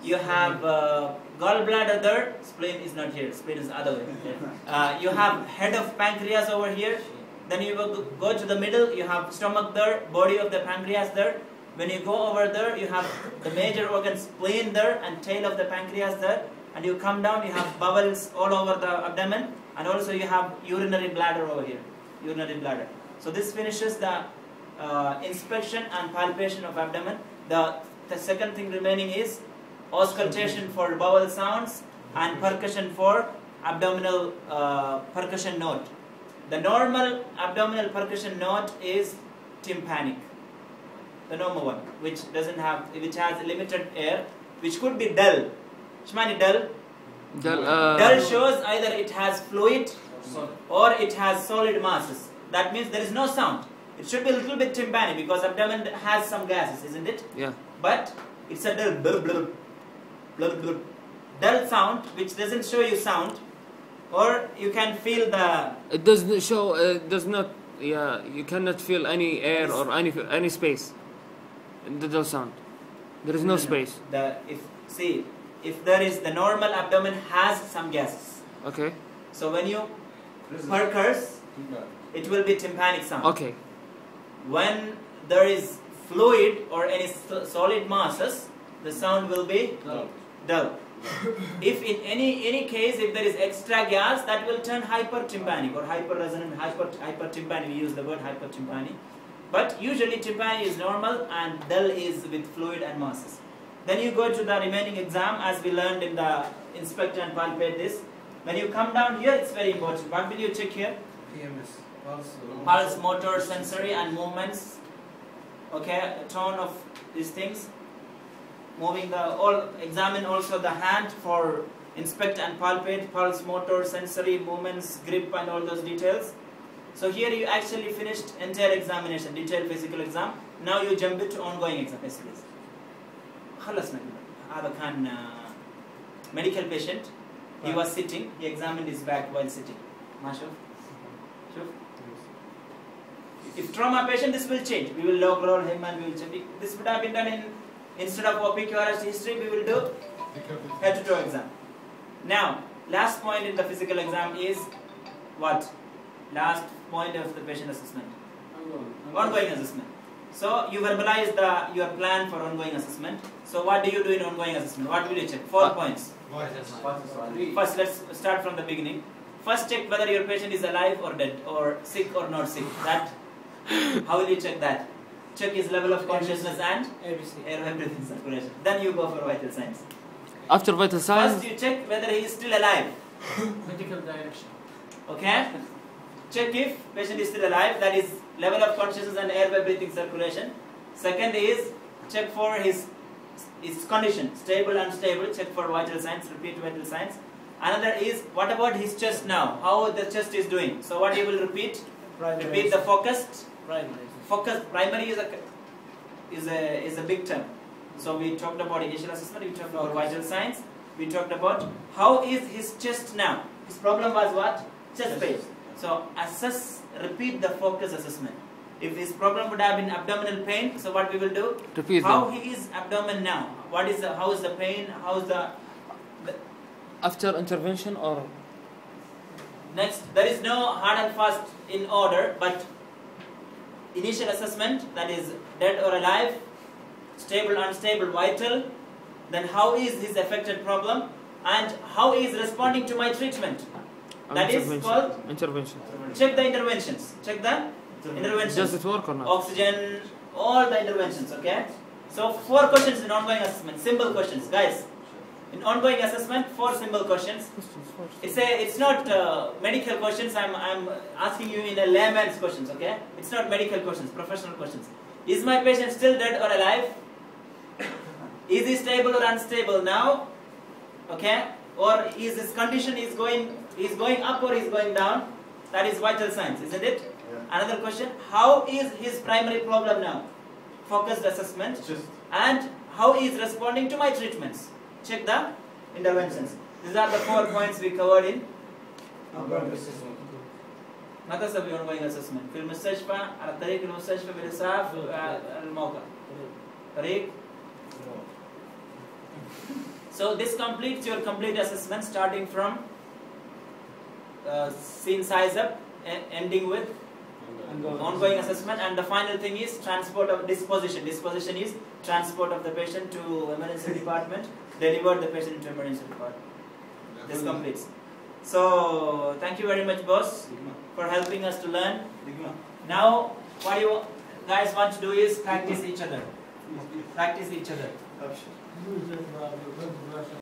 You have gallbladder there. Spleen is not here. Spleen is other way. You have head of pancreas over here. Then you go to the middle. You have stomach there. Body of the pancreas there. When you go over there, you have the major organ spleen there and tail of the pancreas there. And you come down, you have bowels all over the abdomen. And also you have urinary bladder over here. Urinary bladder. So this finishes the inspection and palpation of abdomen. The second thing remaining is auscultation for bowel sounds and percussion for abdominal percussion note. The normal abdominal percussion note is tympanic, the normal one, which has limited air, which could be dull. Shmani dull. Dull shows either it has fluid or it has solid masses. That means there is no sound. It should be a little bit tympanic because abdomen has some gases, isn't it? Yeah. But it's a dull, blub, blub, blub, blub, dull sound which doesn't show you sound, or you can feel the. It doesn't show. Does not. Yeah. You cannot feel any air or any space. The dull sound. There is no space. If there is, the normal abdomen has some gases. Okay. So when you percuss, it will be tympanic sound. Okay. When there is fluid or any solid masses, the sound will be dull. If in any case, if there is extra gas, that will turn hypertympanic or hyperresonant, hypertympanic. We use the word hypertympanic. But usually tympanic is normal and dull is with fluid and masses. Then you go to the remaining exam as we learned in the inspect and palpate this. When you come down here, it's very important. What will you check here? PMS. Pulse, motor, sensory and movements. Okay, tone of these things. Examine also the hand for inspect and palpate, pulse, motor, sensory, movements, grip and all those details. So here you actually finished entire examination, detailed physical exam. Now you jump into ongoing exam. هذا كان medical patient. He was sitting. He examined his back while sitting. ما شوف. If trauma patient, this will change. We will log roll him and we will change. This would have been done instead of OPQRS history, we will do head-to-toe exam. Now, last point in the physical exam is what? Last point of the patient assessment. Ongoing assessment. So you verbalize your plan for ongoing assessment. So what do you do in ongoing assessment? What will you check? 4 points. First, let's start from the beginning. First, check whether your patient is alive or dead, or sick or not sick. How will you check that? Check his level of consciousness and air breathing circulation. Then you go for vital signs. After vital signs, first you check whether he is still alive. Medical direction. Okay? Check if patient is still alive. That is level of consciousness and airway breathing circulation. Second is check for his condition, stable, unstable. Check for vital signs. Repeat vital signs. Another is what about his chest now? How the chest is doing? So what he will repeat? Repeat the focused. Focus primary is a big term. So we talked about initial assessment, we talked about vital signs, we talked about how is his chest now. His problem was what? Chest pain. So assess, repeat the focus assessment. If his problem would have been abdominal pain, so what we will do? Repeat how he is abdomen now? How is the pain? How is the after intervention or next? There is no hard and fast in order, but initial assessment, that is dead or alive, stable, unstable, vital, then how is his affected problem and how he is responding to my treatment. That is called intervention. Check the interventions. Check the interventions. Does it work or not? Oxygen, all the interventions, okay? So 4 questions in ongoing assessment, simple questions, guys. In ongoing assessment, 4 simple questions. It's not medical questions. I'm asking you in a layman's questions. Okay? It's not medical questions, professional questions. Is my patient still dead or alive? Is he stable or unstable now? Okay? Or is his condition is going up or is going down? That is vital signs, isn't it? Yeah. Another question: how is his primary problem now? Focused assessment. And how he is responding to my treatments? Check the interventions. These are the 4 points we covered in ماذا سوي ongoing assessment في المستشفى على طريق المستشفى بالإسعاف الموقع طريق So this completes your complete assessment, starting from scene size up, ending with ongoing assessment, and the final thing is transport of disposition. Disposition is transport of the patient to emergency department, deliver the patient into emergency department. This completes. So thank you very much, boss, for helping us to learn. Now what you guys want to do is practice each other. Practice each other.